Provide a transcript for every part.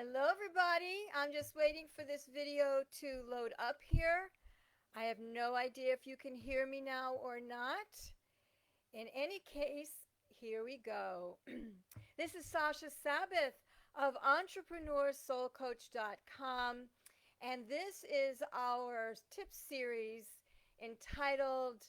Hello everybody, I'm just waiting for this video to load up here. I have no idea if you can hear me now or not. In any case, here we go. This is Sasha Sabbath of entrepreneursoulcoach.com, and this is our tip series entitled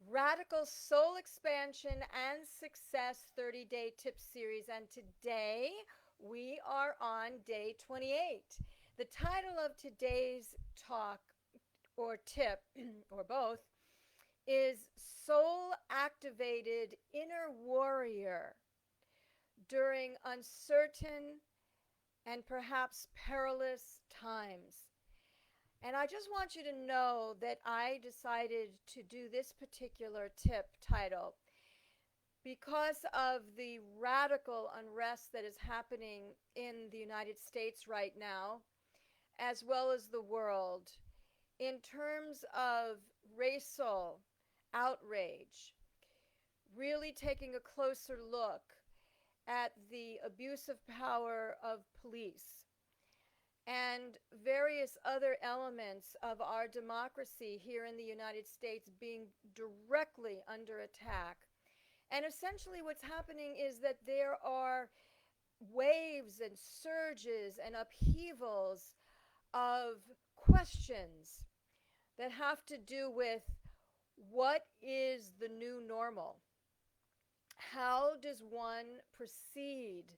Radical Soul Expansion and Success 30-Day Tip Series. And today we are on day 28. The title of today's talk or tip, or both, is Soul Activated Inner Warrior During Uncertain and Perhaps Perilous Times. And I just want you to know that I decided to do this particular tip title because of the radical unrest that is happening in the United States right now, as well as the world, in terms of racial outrage, really taking a closer look at the abuse of power of police and various other elements of our democracy here in the United States being directly under attack. And essentially what's happening is that there are waves and surges and upheavals of questions that have to do with what is the new normal? How does one proceed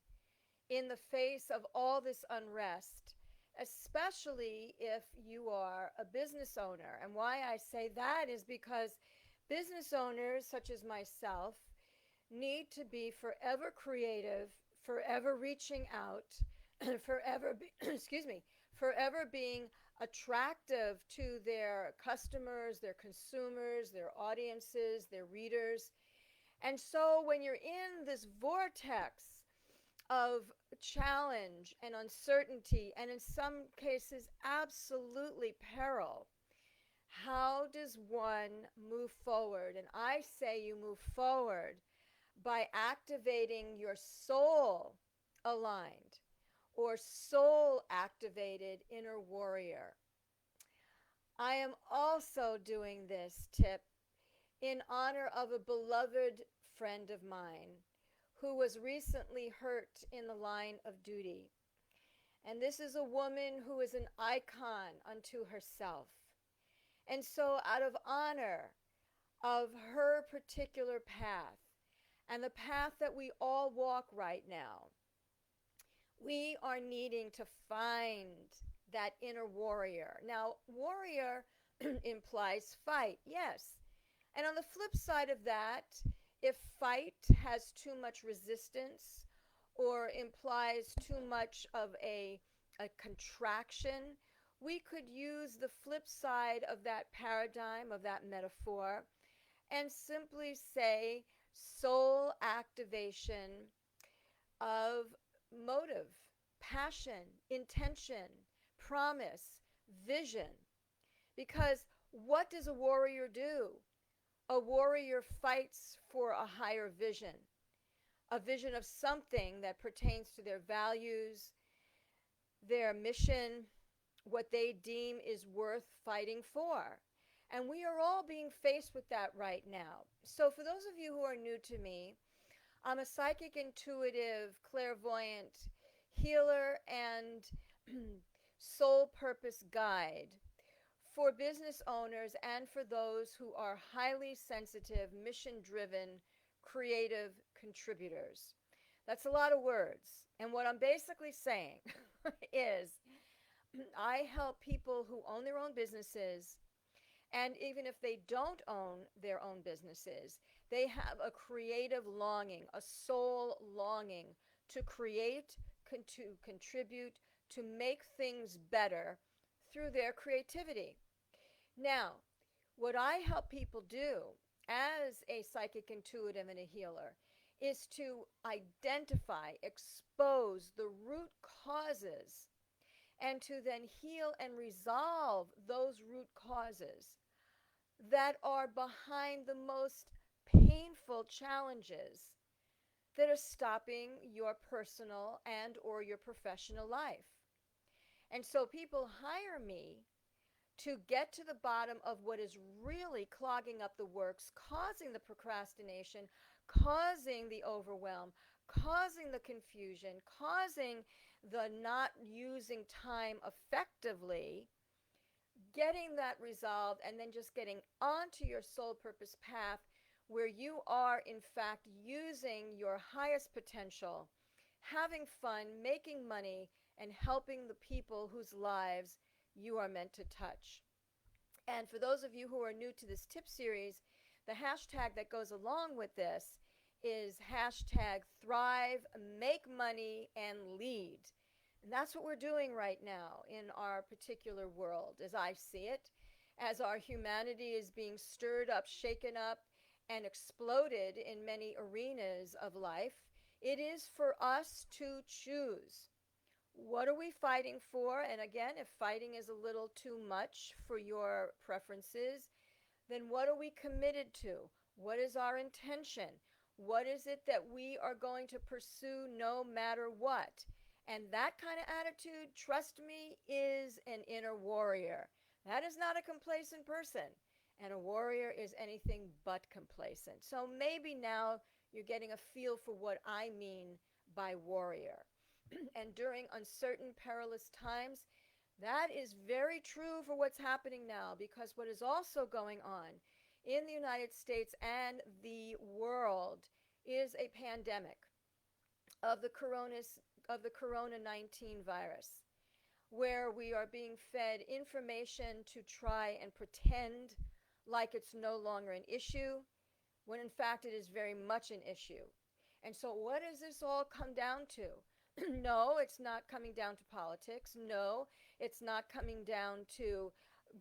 in the face of all this unrest, especially if you are a business owner? And why I say that is because business owners such as myself need to be forever creative, forever reaching out, forever being attractive to their customers, their consumers, their audiences, their readers. And so when you're in this vortex of challenge and uncertainty, and in some cases absolutely peril, how does one move forward? And I say you move forward by activating your soul aligned or soul activated inner warrior. I am also doing this tip in honor of a beloved friend of mine who was recently hurt in the line of duty. And this is a woman who is an icon unto herself. And so out of honor of her particular path, and the path that we all walk right now, we are needing to find that inner warrior. Now, warrior implies fight, yes. And on the flip side of that, if fight has too much resistance or implies too much of a contraction, we could use the flip side of that paradigm, of that metaphor, and simply say soul activation of motive, passion, intention, promise, vision. Because what does a warrior do? A warrior fights for a higher vision, a vision of something that pertains to their values, their mission, what they deem is worth fighting for. And we are all being faced with that right now. So for those of you who are new to me, I'm a psychic, intuitive, clairvoyant healer and soul purpose guide for business owners and for those who are highly sensitive, mission-driven, creative contributors. That's a lot of words. And what I'm basically saying is I help people who own their own businesses, and even if they don't own their own businesses, they have a creative longing, a soul longing to create, to contribute, to make things better through their creativity. Now, what I help people do as a psychic, intuitive, and a healer is to identify, expose the root causes, and to then heal and resolve those root causes that are behind the most painful challenges that are stopping your personal and or your professional life. And so people hire me to get to the bottom of what is really clogging up the works, causing the procrastination, causing the overwhelm, causing the confusion, causing the not using time effectively, getting that resolved, and then just getting onto your soul purpose path where you are, in fact, using your highest potential, having fun, making money, and helping the people whose lives you are meant to touch. And for those of you who are new to this tip series, the hashtag that goes along with this is hashtag thrive, make money, and lead. And that's what we're doing right now in our particular world, as I see it, as our humanity is being stirred up, shaken up, and exploded in many arenas of life. It is for us to choose. What are we fighting for? And again, if fighting is a little too much for your preferences, then what are we committed to? What is our intention? What is it that we are going to pursue no matter what? And that kind of attitude, trust me, is an inner warrior. That is not a complacent person. And a warrior is anything but complacent. So maybe now you're getting a feel for what I mean by warrior. And during uncertain, perilous times, that is very true for what's happening now, because what is also going on in the United States and the world is a pandemic of the corona-19 virus, where we are being fed information to try and pretend like it's no longer an issue, when in fact it is very much an issue. And so what does this all come down to? No, it's not coming down to politics. No, it's not coming down to,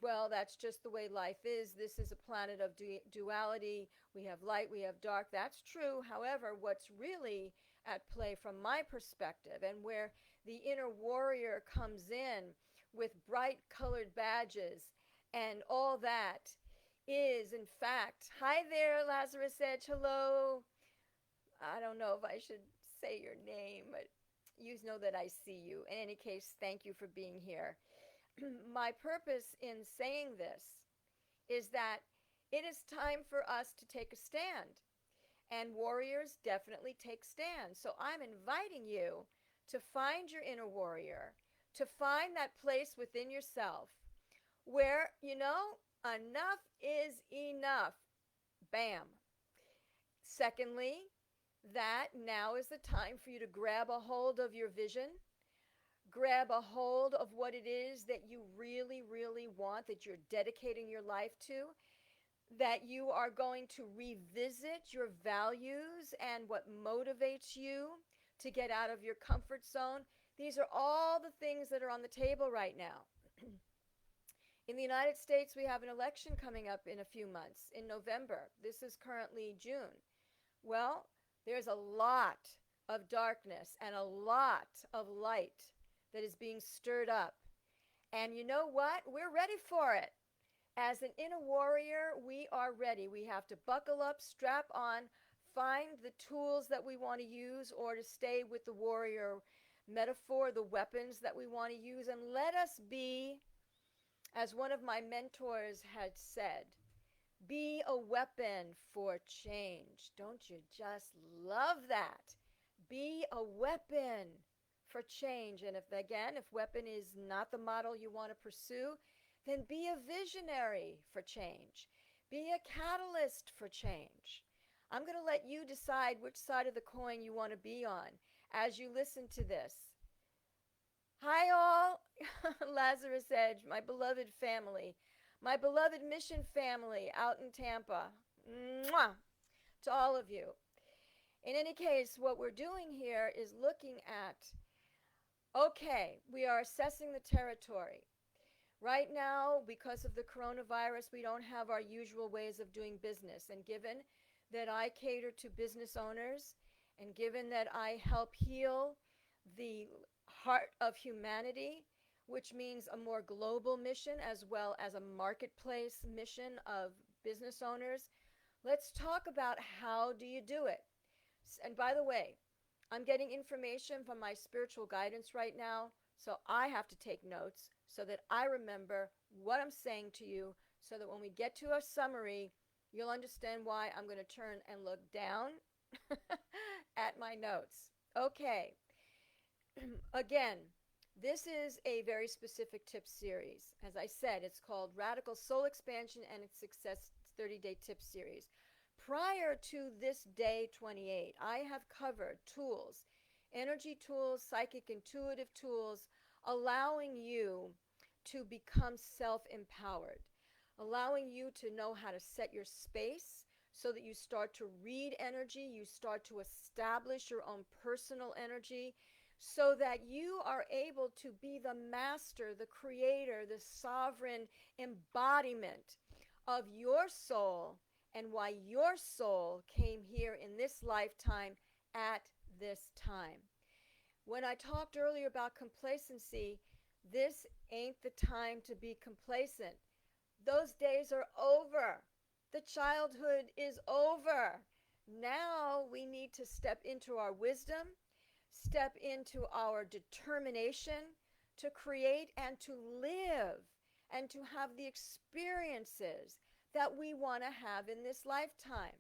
well, that's just the way life is. This is a planet of duality. We have light, we have dark. That's true. However, what's really at play from my perspective, and where the inner warrior comes in with bright colored badges and all that, is in fact, hi there, Lazarus Edge, hello. I don't know if I should say your name, but you know that I see you. In any case, thank you for being here. My purpose in saying this is that it is time for us to take a stand. And warriors definitely take stands. So I'm inviting you to find your inner warrior, to find that place within yourself where, enough is enough. Bam. Secondly, that now is the time for you to grab a hold of your vision, grab a hold of what it is that you really, really want, that you're dedicating your life to, that you are going to revisit your values and what motivates you to get out of your comfort zone. These are all the things that are on the table right now. In the United States, we have an election coming up in a few months, in November. This is currently June. Well, there's a lot of darkness and a lot of light that is being stirred up. And you know what? We're ready for it. As an inner warrior, we are ready. We have to buckle up, strap on, find the tools that we want to use, or to stay with the warrior metaphor, the weapons that we want to use, and let us be, as one of my mentors had said, be a weapon for change. Don't you just love that? Be a weapon for change. And if weapon is not the model you want to pursue, then be a visionary for change. Be a catalyst for change. I'm going to let you decide which side of the coin you want to be on as you listen to this. Hi all, Lazarus Edge, my beloved family, my beloved mission family out in Tampa. Mwah! To all of you. In any case, what we're doing here is looking at, okay, we are assessing the territory. Right now, because of the coronavirus, we don't have our usual ways of doing business. And given that I cater to business owners, and given that I help heal the heart of humanity, which means a more global mission as well as a marketplace mission of business owners, let's talk about how do you do it. And by the way, I'm getting information from my spiritual guidance right now, so I have to take notes so that I remember what I'm saying to you, so that when we get to a summary, you'll understand why I'm going to turn and look down at my notes. Okay. Again, this is a very specific tip series. As I said, it's called Radical Soul Expansion and its Success 30-Day Tip Series. Prior to this day 28, I have covered tools, energy tools, psychic intuitive tools, allowing you to become self-empowered, allowing you to know how to set your space so that you start to read energy, you start to establish your own personal energy, so that you are able to be the master, the creator, the sovereign embodiment of your soul and why your soul came here in this lifetime at this time. When I talked earlier about complacency, this ain't the time to be complacent. Those days are over. The childhood is over. Now we need to step into our wisdom, step into our determination to create and to live and to have the experiences that we want to have in this lifetime.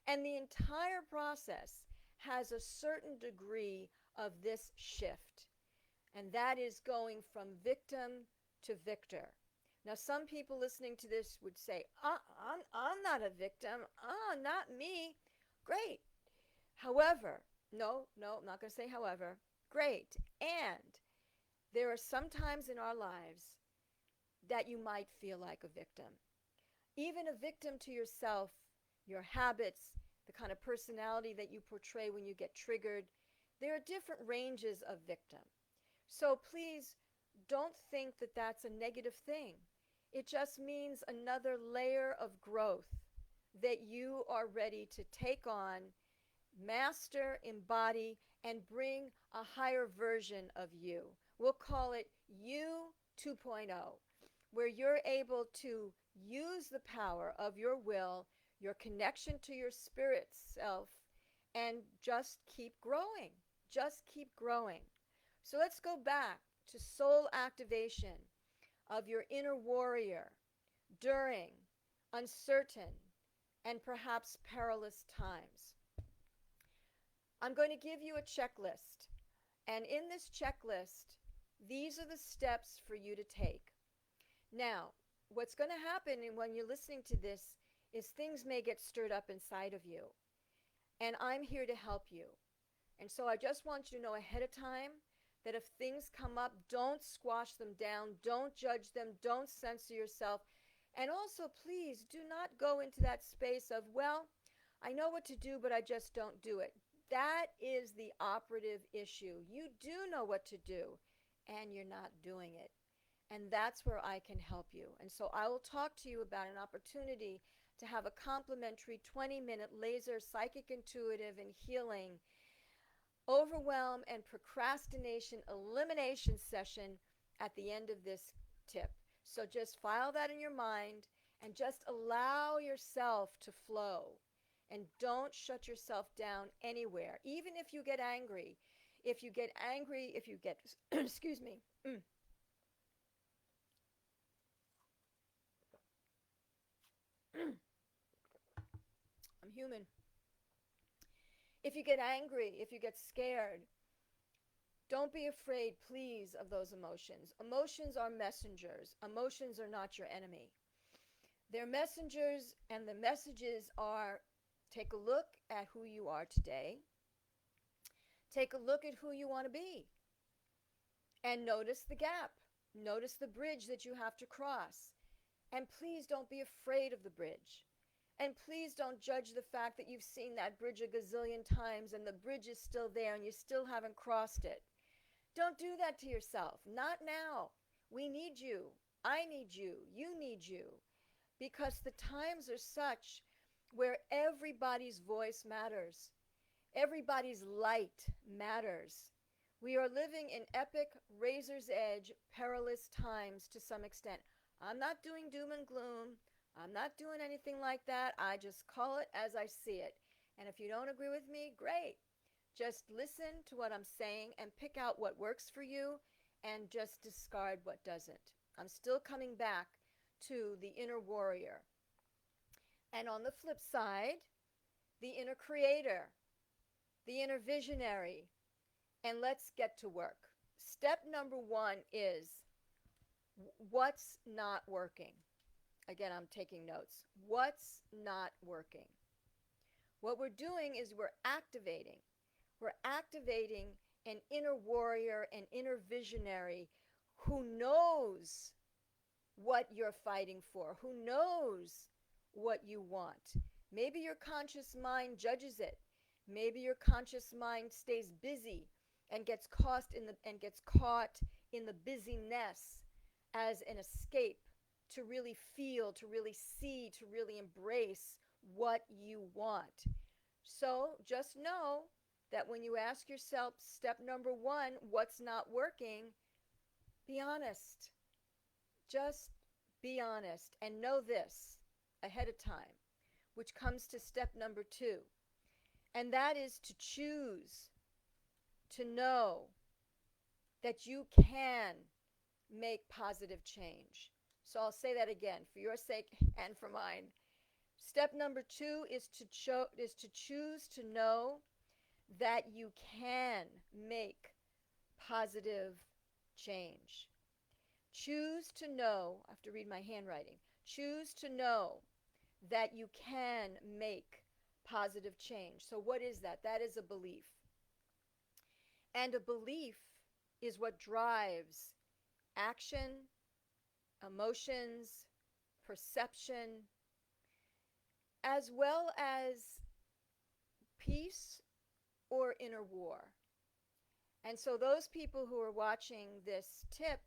And the entire process has a certain degree of this shift, and that is going from victim to victor. Now, some people listening to this would say, I'm not a victim. Not me. Great. However, no, I'm not going to say however. Great. And there are some times in our lives that you might feel like a victim. Even a victim to yourself, your habits, the kind of personality that you portray when you get triggered. There are different ranges of victim. So please don't think that that's a negative thing. It just means another layer of growth that you are ready to take on, master, embody, and bring a higher version of you. We'll call it You 2.0, where you're able to use the power of your will, your connection to your spirit self, and just keep growing. Just keep growing. So let's go back to soul activation of your inner warrior during uncertain and perhaps perilous times. I'm going to give you a checklist. And in this checklist, these are the steps for you to take. Now, what's going to happen when you're listening to this is things may get stirred up inside of you. And I'm here to help you. And so I just want you to know ahead of time that if things come up, don't squash them down, don't judge them, don't censor yourself. And also, please do not go into that space of, well, I know what to do, but I just don't do it. That is the operative issue. You do know what to do, and you're not doing it. And that's where I can help you. And so I will talk to you about an opportunity to have a complimentary 20-minute laser psychic intuitive and healing overwhelm and procrastination elimination session at the end of this tip. So just file that in your mind and just allow yourself to flow. And don't shut yourself down anywhere. Even if you get angry, if you get, excuse me, I'm human. If you get angry, if you get scared, don't be afraid, please, of those emotions. Emotions are messengers. Emotions are not your enemy. They're messengers, and the messages are, take a look at who you are today. Take a look at who you want to be. And notice the gap. Notice the bridge that you have to cross. And please don't be afraid of the bridge. And please don't judge the fact that you've seen that bridge a gazillion times and the bridge is still there and you still haven't crossed it. Don't do that to yourself. Not now. We need you. I need you. You need you. Because the times are such where everybody's voice matters. Everybody's light matters. We are living in epic, razor's edge, perilous times to some extent. I'm not doing doom and gloom. I'm not doing anything like that. I just call it as I see it. And if you don't agree with me, great. Just listen to what I'm saying and pick out what works for you and just discard what doesn't. I'm still coming back to the inner warrior. And on the flip side, the inner creator, the inner visionary. And let's get to work. Step number one is what's not working. Again, I'm taking notes. What's not working? What we're doing is we're activating. We're activating an inner warrior, an inner visionary who knows what you're fighting for, who knows what you want. Maybe your conscious mind judges it. Maybe your conscious mind stays busy and gets caught in the busyness as an escape to really feel, to really see, to really embrace what you want. So just know that when you ask yourself, step number one, what's not working, be honest. Just be honest and know this ahead of time, which comes to step number two. And that is to choose to know that you can make positive change. So I'll say that again for your sake and for mine. Step number two is to choose to know that you can make positive change. Choose to know, I have to read my handwriting, choose to know that you can make positive change. So what is that? That is a belief. And a belief is what drives action, emotions, perception, as well as peace or inner war. And so those people who are watching this tip,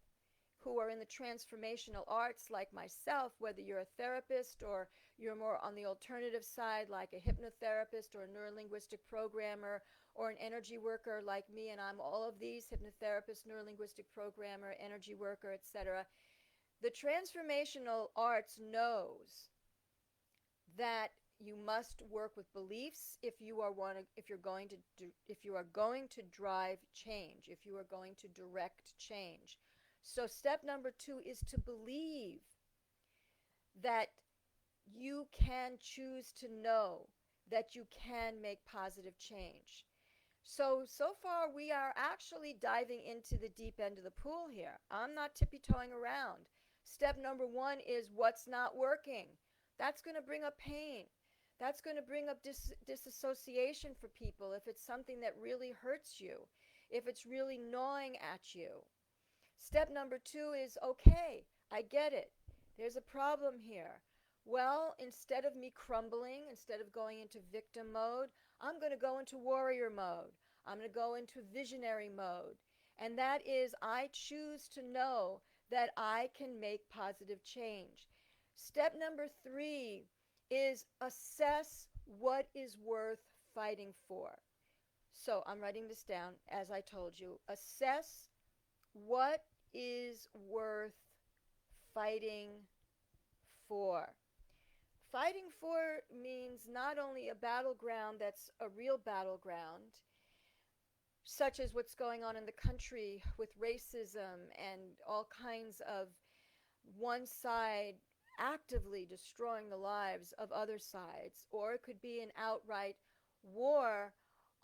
who are in the transformational arts like myself, whether you're a therapist or you're more on the alternative side like a hypnotherapist or a neurolinguistic programmer or an energy worker like me, and I'm all of these, hypnotherapist, neurolinguistic programmer, energy worker, etc. The transformational arts knows that you must work with beliefs if you are going to drive change, if you are going to direct change. So step number two is to believe that you can choose to know that you can make positive change. So far we are actually diving into the deep end of the pool here. I'm not tippy-toeing around. Step number one is what's not working. That's going to bring up pain. That's going to bring up disassociation for people if it's something that really hurts you, if it's really gnawing at you. Step number two is, okay, I get it. There's a problem here. Well, instead of me crumbling, instead of going into victim mode, I'm going to go into warrior mode. I'm going to go into visionary mode. And that is, I choose to know that I can make positive change. Step number three is assess what is worth fighting for. So I'm writing this down as I told you. Assess what is worth fighting for. Fighting for means not only a battleground that's a real battleground, such as what's going on in the country with racism and all kinds of one side actively destroying the lives of other sides, or it could be an outright war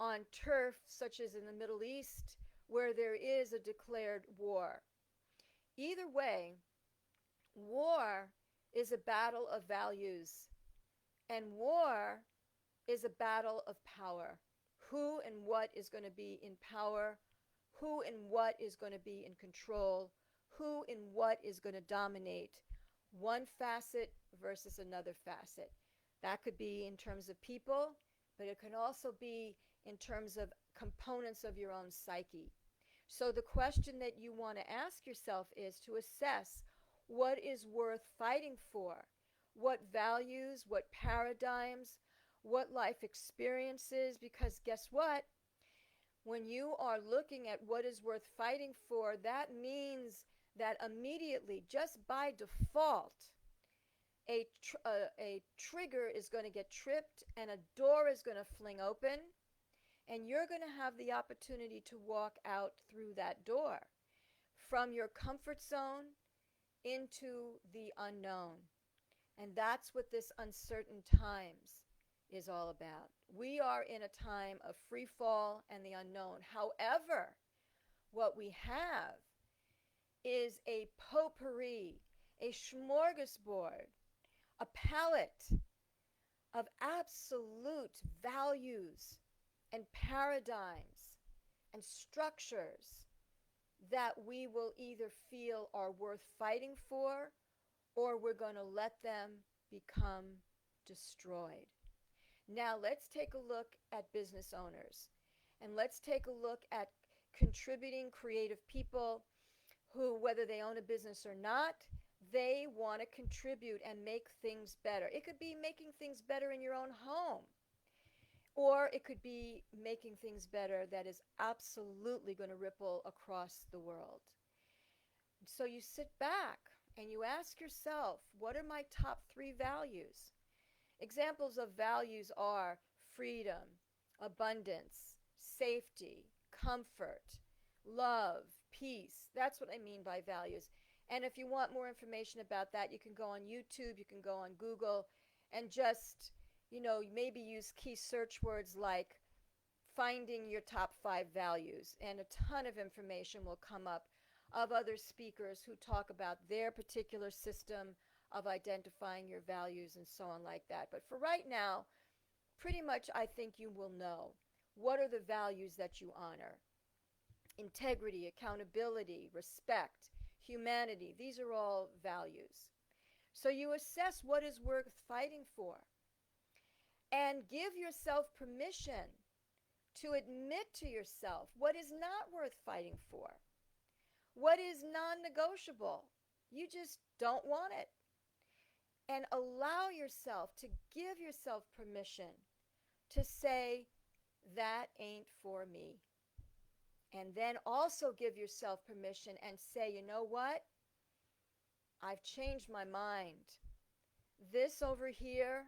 on turf, such as in the Middle East, where there is a declared war. Either way, war is a battle of values, and war is a battle of power. Who and what is going to be in power? Who and what is going to be in control? Who and what is going to dominate one facet versus another facet? That could be in terms of people, but it can also be in terms of components of your own psyche. So the question that you want to ask yourself is to assess what is worth fighting for, what values, what paradigms, what life experiences, because guess what? When you are looking at what is worth fighting for, that means that immediately, just by default, a trigger is going to get tripped and a door is going to fling open, and you're going to have the opportunity to walk out through that door from your comfort zone into the unknown. And that's what this uncertain times is all about. We are in a time of free fall and the unknown. However, what we have is a potpourri, a smorgasbord, a palette of absolute values and paradigms and structures that we will either feel are worth fighting for, or we're going to let them become destroyed. Now let's take a look at business owners, and let's take a look at contributing creative people who, whether they own a business or not, they want to contribute and make things better. It could be making things better in your own home, or it could be making things better that is absolutely going to ripple across the world. So you sit back and you ask yourself, what are my top 3 values? Examples of values are freedom, abundance, safety, comfort, love, peace. That's what I mean by values. And if you want more information about that, you can go on YouTube, you can go on Google, and just, maybe use key search words like finding your top 5 values, and a ton of information will come up of other speakers who talk about their particular system of identifying your values and so on like that. But for right now, pretty much I think you will know what are the values that you honor. Integrity, accountability, respect, humanity, these are all values. So you assess what is worth fighting for and give yourself permission to admit to yourself what is not worth fighting for, what is non-negotiable. You just don't want it. And allow yourself to give yourself permission to say, that ain't for me. And then also give yourself permission and say, you know what? I've changed my mind. This over here,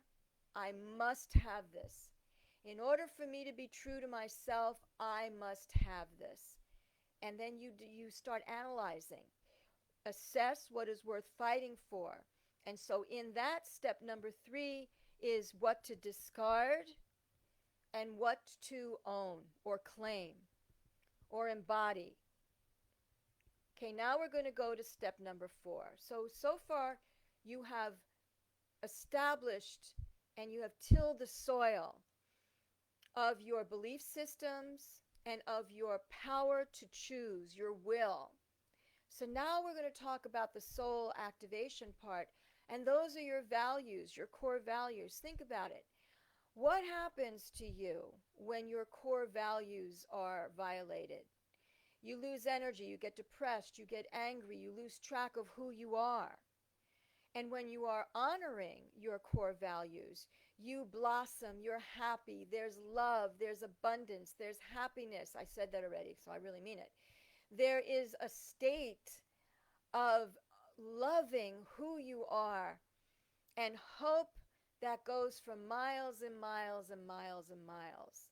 I must have this. In order for me to be true to myself, I must have this. And then you start analyzing. Assess what is worth fighting for. And so in that, step number 3 is what to discard and what to own or claim or embody. Okay, now we're going to go to step number 4. So far you have established and you have tilled the soil of your belief systems and of your power to choose, your will. So now we're going to talk about the soul activation part, and those are your values, your core values. Think about it. What happens to you when your core values are violated? You lose energy, you get depressed, you get angry, you lose track of who you are. And when you are honoring your core values, you blossom, you're happy, there's love, there's abundance, there's happiness. I said that already, so I really mean it. There is a state of loving who you are and hope that goes for miles and miles and miles and miles.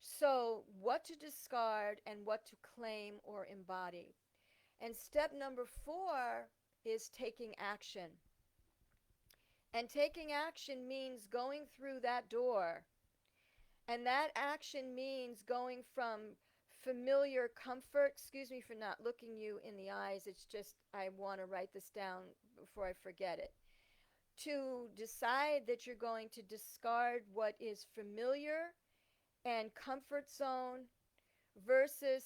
So what to discard and what to claim or embody. And step number 4 is taking action. And taking action means going through that door. And that action means going from familiar comfort, excuse me for not looking you in the eyes, it's just I want to write this down before I forget it, to decide that you're going to discard what is familiar and comfort zone versus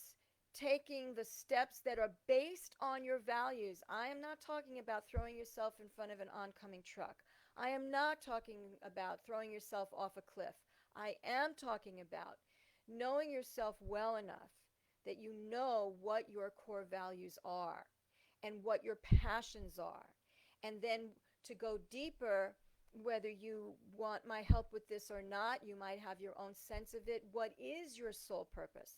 taking the steps that are based on your values. I am not talking about throwing yourself in front of an oncoming truck. I am not talking about throwing yourself off a cliff. I am talking about knowing yourself well enough that you know what your core values are and what your passions are. And then to go deeper, whether you want my help with this or not, you might have your own sense of it. What is your soul purpose?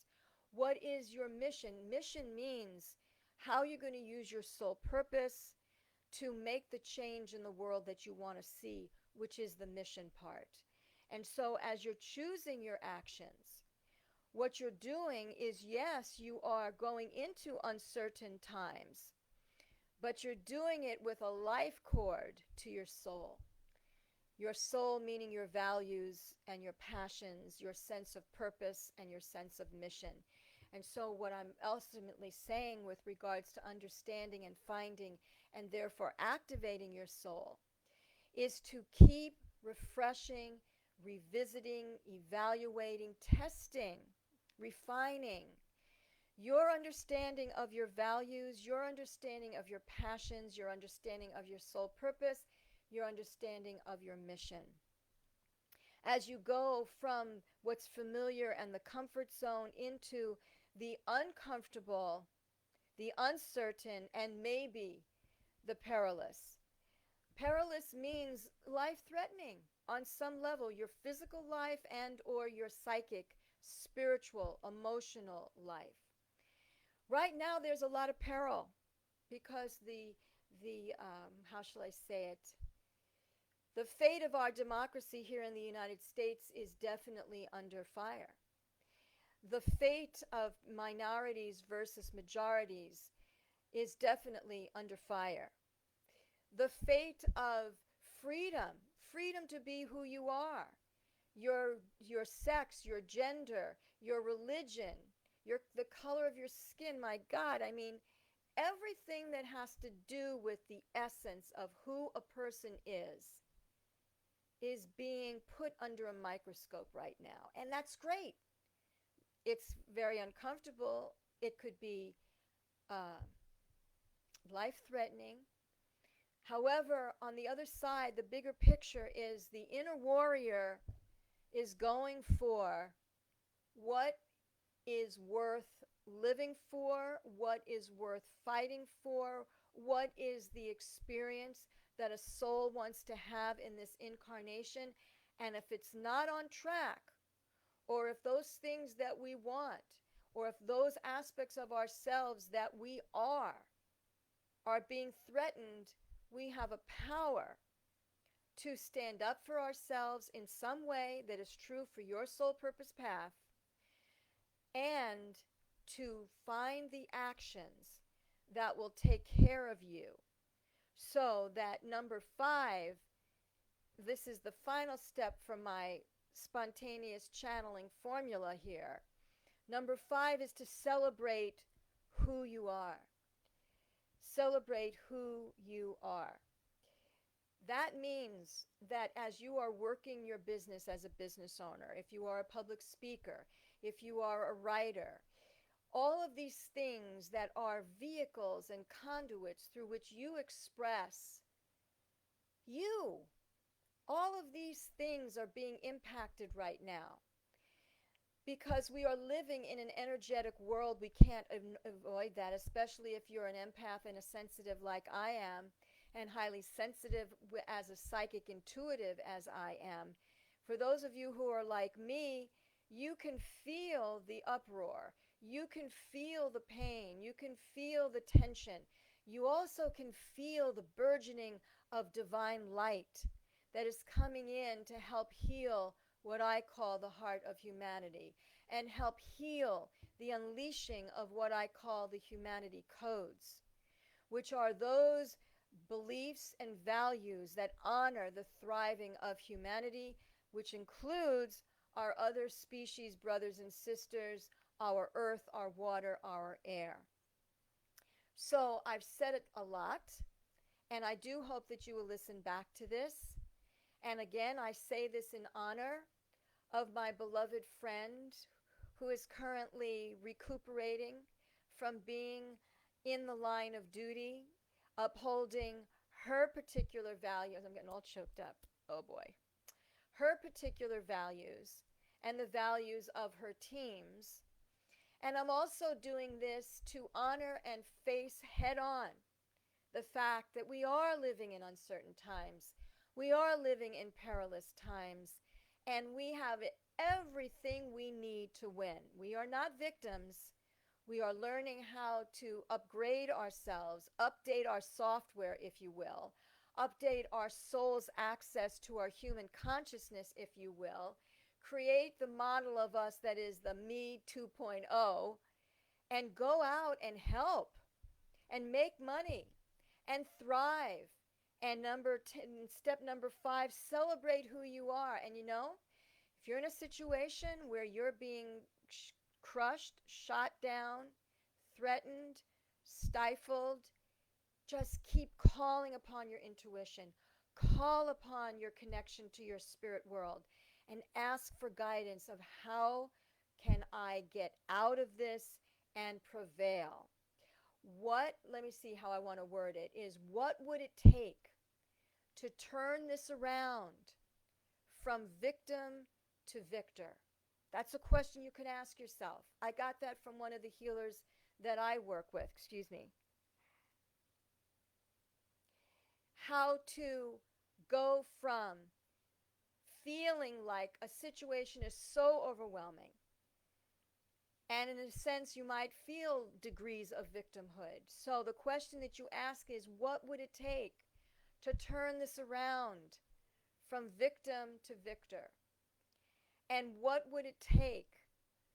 What is your mission? Mission means how you're going to use your soul purpose to make the change in the world that you want to see, which is the mission part. And so as you're choosing your actions, what you're doing is, yes, you are going into uncertain times, but you're doing it with a life cord to your soul. Your soul meaning your values and your passions, your sense of purpose and your sense of mission. And so what I'm ultimately saying with regards to understanding and finding and therefore activating your soul is to keep refreshing, revisiting, evaluating, testing, refining your understanding of your values, your understanding of your passions, your understanding of your soul purpose, your understanding of your mission. As you go from what's familiar and the comfort zone into the uncomfortable, the uncertain, and maybe the perilous. Perilous means life-threatening on some level, your physical life and or your psychic, spiritual, emotional life. Right now there's a lot of peril because the how shall I say it? The fate of our democracy here in the United States is definitely under fire. The fate of minorities versus majorities is definitely under fire. The fate of freedom, freedom to be who you are, your sex, your gender, your religion, the color of your skin, my God, I mean, everything that has to do with the essence of who a person is being put under a microscope right now. And that's great. It's very uncomfortable. It could be life-threatening. However, on the other side, the bigger picture is the inner warrior is going for what is worth living for, what is worth fighting for, what is the experience that a soul wants to have in this incarnation. And if it's not on track, or if those things that we want, or if those aspects of ourselves that we are being threatened, we have a power to stand up for ourselves in some way that is true for your soul purpose path, and to find the actions that will take care of you. So that number 5, this is the final step from my spontaneous channeling formula here. Number 5 is to celebrate who you are. Celebrate who you are. That means that as you are working your business as a business owner, if you are a public speaker, if you are a writer, all of these things that are vehicles and conduits through which you express you, all of these things are being impacted right now. Because we are living in an energetic world, we can't avoid that, especially if you're an empath and a sensitive like I am, and highly sensitive as a psychic intuitive as I am. For those of you who are like me, you can feel the uproar. You can feel the pain. You can feel the tension. You also can feel the burgeoning of divine light that is coming in to help heal what I call the heart of humanity, and help heal the unleashing of what I call the humanity codes, which are those beliefs and values that honor the thriving of humanity, which includes our other species, brothers and sisters, our earth, our water, our air. So I've said it a lot, and I do hope that you will listen back to this. And again, I say this in honor of my beloved friend who is currently recuperating from being in the line of duty, upholding her particular values. I'm getting all choked up. Oh boy. Her particular values and the values of her teams. And I'm also doing this to honor and face head on the fact that we are living in uncertain times. We are living in perilous times, and we have everything we need to win. We are not victims. We are learning how to upgrade ourselves, update our software, if you will, update our soul's access to our human consciousness, if you will, create the model of us that is the me 2.0, and go out and help and make money and thrive. And step number 5, celebrate who you are. And you know, if you're in a situation where you're being crushed, shot down, threatened, stifled, just keep calling upon your intuition. Call upon your connection to your spirit world and ask for guidance of how can I get out of this and prevail. Let me see how I want to word it, is what would it take to turn this around from victim to victor? That's a question you can ask yourself. I got that from one of the healers that I work with. Excuse me. How to go from feeling like a situation is so overwhelming, and in a sense you might feel degrees of victimhood. So the question that you ask is, what would it take to turn this around from victim to victor? And what would it take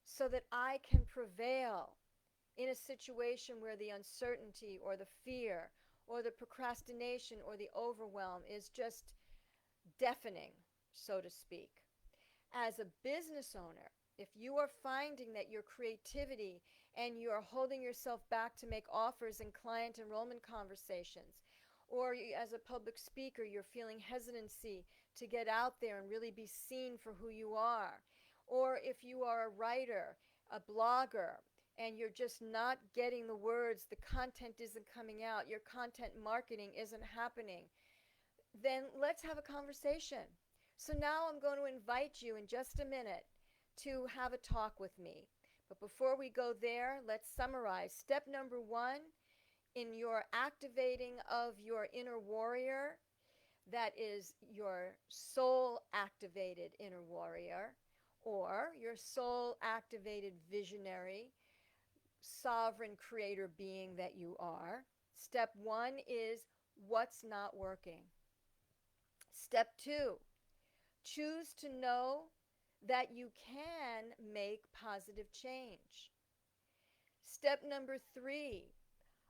so that I can prevail in a situation where the uncertainty or the fear or the procrastination or the overwhelm is just deafening, so to speak? As a business owner, if you are finding that your creativity and you are holding yourself back to make offers in client enrollment conversations, or as a public speaker, you're feeling hesitancy to get out there and really be seen for who you are, or if you are a writer, a blogger, and you're just not getting the words, the content isn't coming out, your content marketing isn't happening, then let's have a conversation. So now I'm going to invite you in just a minute to have a talk with me. But before we go there, let's summarize. Step number 1 in your activating of your inner warrior, that is your soul activated inner warrior, or your soul activated visionary, sovereign creator being that you are. Step 1 is what's not working. Step 2, choose to know that you can make positive change. Step number 3,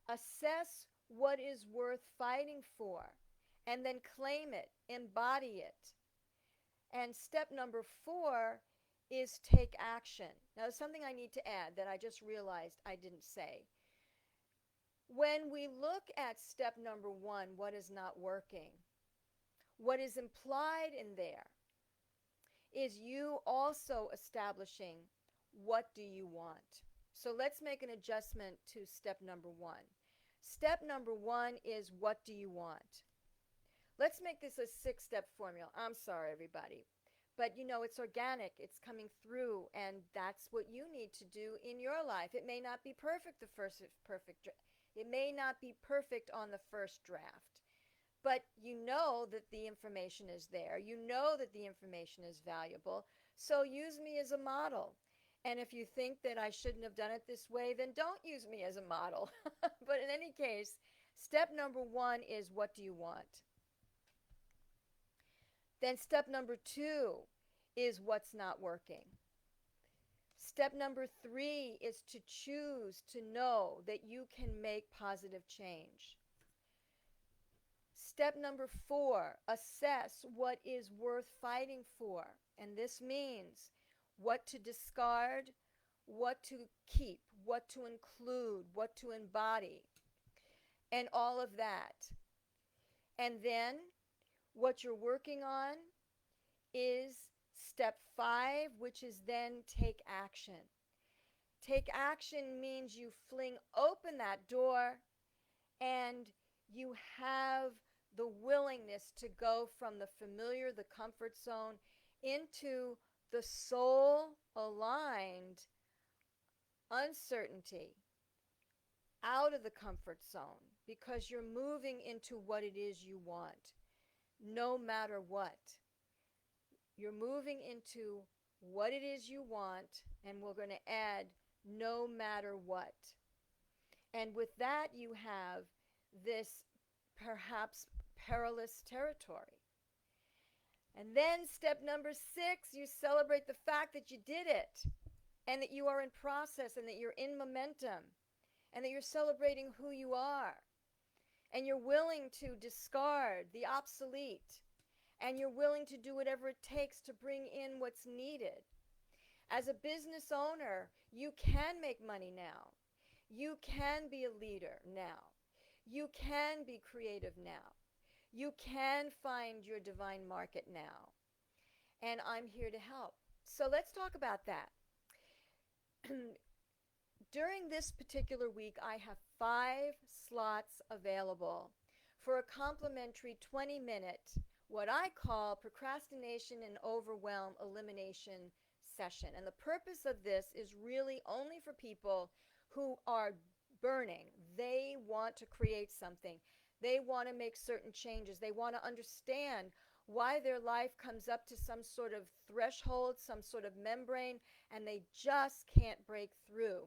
assess what is worth fighting for, and then claim it, embody it. And step number 4 is take action. Now, there's something I need to add that I just realized I didn't say. When we look at step number 1, what is not working, what is implied in there is you also establishing what do you want. So let's make an adjustment to step number 1. Step number 1 is what do you want. Let's make this a 6-step formula. I'm sorry, everybody. But you know, it's organic, it's coming through, and that's what you need to do in your life. It may not be perfect it may not be perfect on the first draft. But you know that the information is there. You know that the information is valuable. So use me as a model. And if you think that I shouldn't have done it this way, then don't use me as a model. But in any case, step number 1 is what do you want? Then step number 2 is what's not working. Step number 3 is to choose to know that you can make positive change. Step number 4, assess what is worth fighting for. And this means what to discard, what to keep, what to include, what to embody, and all of that. And then what you're working on is step 5, which is then take action. Take action means you fling open that door and you have the willingness to go from the familiar, the comfort zone, into the soul-aligned uncertainty, out of the comfort zone, because you're moving into what it is you want, no matter what. You're moving into what it is you want, and we're going to add no matter what. And with that, you have this perhaps perilous territory. And then step number 6, you celebrate the fact that you did it and that you are in process and that you're in momentum and that you're celebrating who you are. And you're willing to discard the obsolete, and you're willing to do whatever it takes to bring in what's needed. As a business owner, you can make money now. You can be a leader now. You can be creative now. You can find your divine market now. And I'm here to help. So let's talk about that. During this particular week, I have 5 slots available for a complimentary 20-minute, what I call Procrastination and Overwhelm Elimination session. And the purpose of this is really only for people who are burning. They want to create something. They want to make certain changes. They want to understand why their life comes up to some sort of threshold, some sort of membrane, and they just can't break through.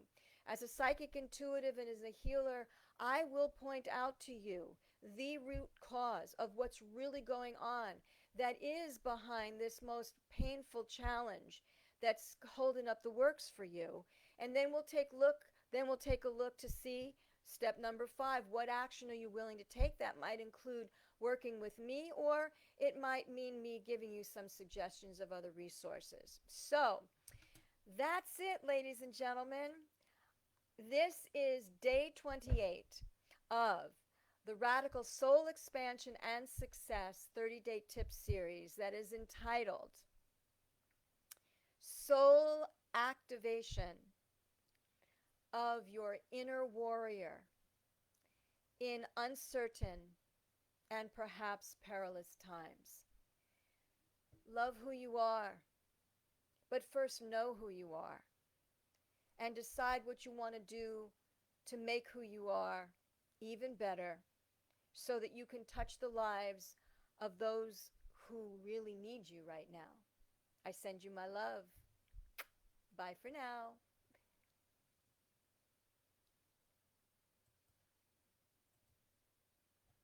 As a psychic intuitive and as a healer, I will point out to you the root cause of what's really going on that is behind this most painful challenge that's holding up the works for you. And then we'll take a look to see step number 5, what action are you willing to take? That might include working with me, or it might mean me giving you some suggestions of other resources. So that's it, ladies and gentlemen. This is day 28 of the Radical Soul Expansion and Success 30-Day Tips series that is entitled Soul Activation of Your Inner Warrior in Uncertain and Perhaps Perilous Times. Love who you are, but first know who you are. And decide what you want to do to make who you are even better so that you can touch the lives of those who really need you right now. I send you my love. Bye for now.